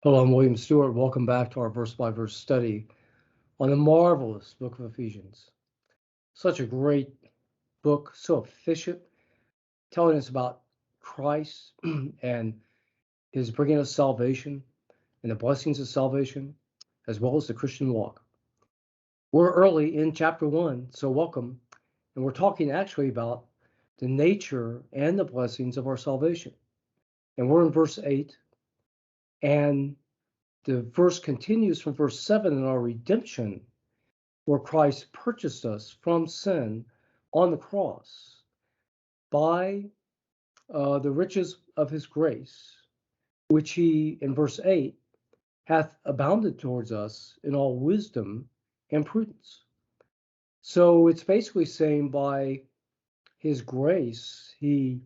Hello, I'm William Stewart. Welcome back to our verse-by-verse study on the marvelous book of Ephesians. Such a great book, so efficient, telling us about Christ and his bringing us salvation and the blessings of salvation, as well as the Christian walk. We're early in chapter 1, so welcome. And we're talking actually about the nature and the blessings of our salvation. And we're in verse 8, and the verse continues from verse 7 in our redemption, where Christ purchased us from sin on the cross by the riches of his grace, which he, in verse 8, hath abounded towards us in all wisdom and prudence. So it's basically saying by his grace, he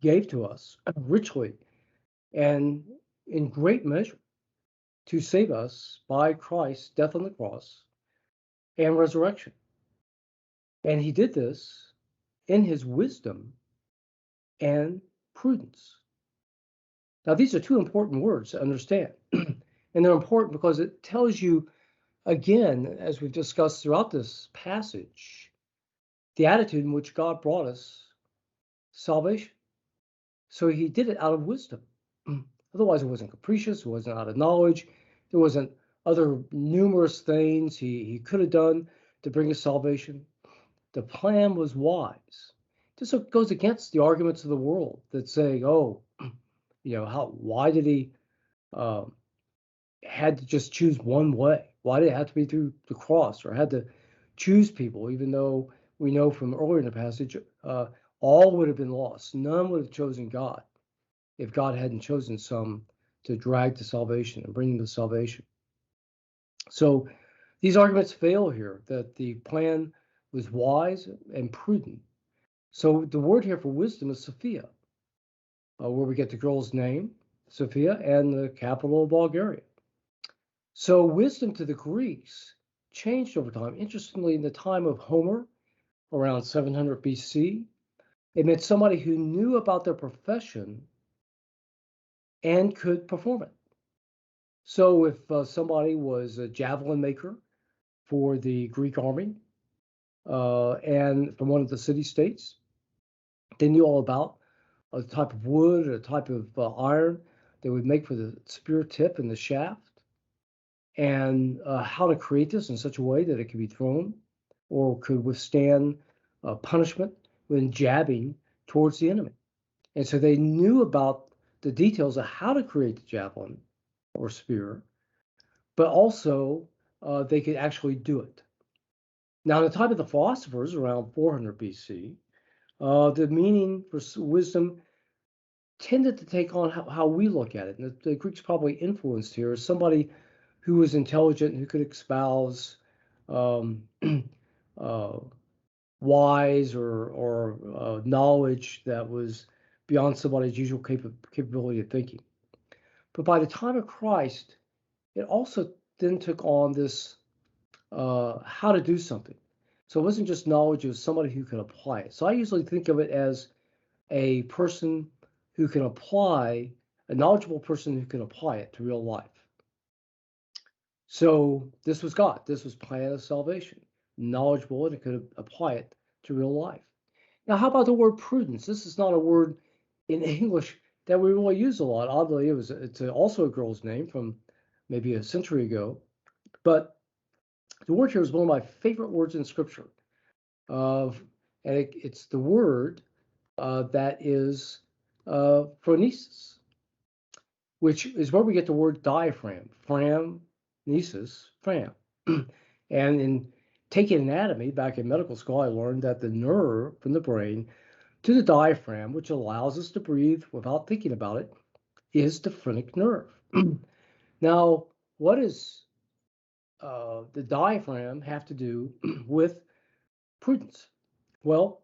gave to us richly and in great measure to save us by Christ's death on the cross and resurrection. And he did this in his wisdom and prudence. Now, these are two important words to understand. And they're important because it tells you, again, as we've discussed throughout this passage, the attitude in which God brought us salvation. So he did it out of wisdom. Otherwise, it wasn't capricious, it wasn't out of knowledge, there wasn't other numerous things he could have done to bring us salvation. The plan was wise. This goes against the arguments of the world that say, oh, why did he had to just choose one way? Why did it have to be through the cross, or had to choose people, even though we know from earlier in the passage, all would have been lost. None would have chosen God if God hadn't chosen some to drag to salvation and bring them to salvation. So these arguments fail here, that the plan was wise and prudent. So the word here for wisdom is Sophia, where we get the girl's name, Sophia, and the capital of Bulgaria. So wisdom to the Greeks changed over time. Interestingly, in the time of Homer, around 700 BC, it meant somebody who knew about their profession and could perform it. So if somebody was a javelin maker for the Greek army and from one of the city-states, they knew all about a type of wood or a type of iron they would make for the spear tip and the shaft, and how to create this in such a way that it could be thrown or could withstand punishment when jabbing towards the enemy. And so they knew about the details of how to create the javelin or spear, but also they could actually do it. Now, in the time of the philosophers, around 400 BC, the meaning for wisdom tended to take on how we look at it. And the Greeks probably influenced here as somebody who was intelligent, who could espouse wise or knowledge that was beyond somebody's usual capability of thinking. But by the time of Christ, it also then took on this how to do something. So it wasn't just knowledge, it was somebody who could apply it. So I usually think of it as a person who can apply, a knowledgeable person who can apply it to real life. So this was God. This was plan of salvation, knowledgeable, and it could apply it to real life. Now, how about the word prudence? This is not a word in English that we really use a lot. Oddly, it's also a girl's name from maybe a century ago. But the word here is one of my favorite words in Scripture. And it's the word that is phronesis, which is where we get the word diaphragm. Phronesis, fram. And in taking anatomy back in medical school, I learned that the nerve from the brain to the diaphragm, which allows us to breathe without thinking about it, is the phrenic nerve. Now, what does the diaphragm have to do with prudence? Well,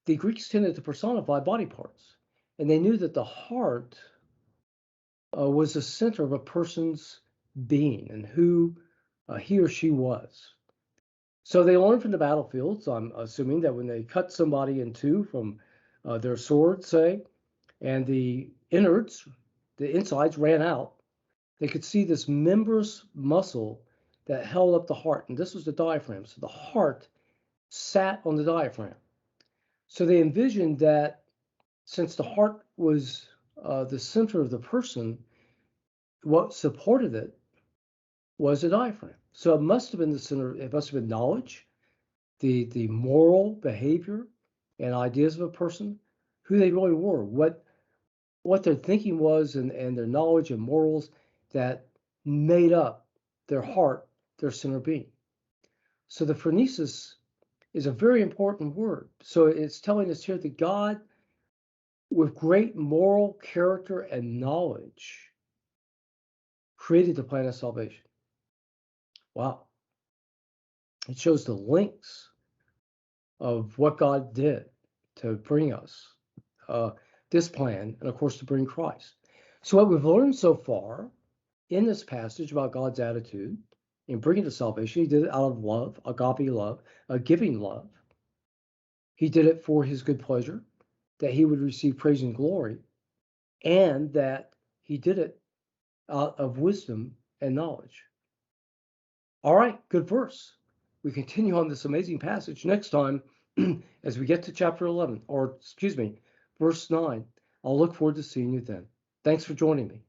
the Greeks tended to personify body parts, and they knew that the heart was the center of a person's being and who he or she was. So they learned from the battlefields, I'm assuming, that when they cut somebody in two from their sword, say, and the innards, the insides ran out, they could see this membranous muscle that held up the heart. And this was the diaphragm. So the heart sat on the diaphragm. So they envisioned that since the heart was the center of the person, what supported it was the diaphragm. So it must have been the center, it must have been knowledge, the moral behavior and ideas of a person, who they really were, what their thinking was, and their knowledge and morals that made up their heart, their center being. So the phronesis is a very important word. So it's telling us here that God, with great moral character and knowledge, created the plan of salvation. Wow. It shows the links of what God did to bring us this plan, and of course to bring Christ. So what we've learned so far in this passage about God's attitude in bringing to salvation, he did it out of love, agape love, a giving love. He did it for his good pleasure, that he would receive praise and glory, and that he did it out of wisdom and knowledge. All right, good verse. We continue on this amazing passage next time as we get to chapter 11, or excuse me, verse 9. I'll look forward to seeing you then. Thanks for joining me.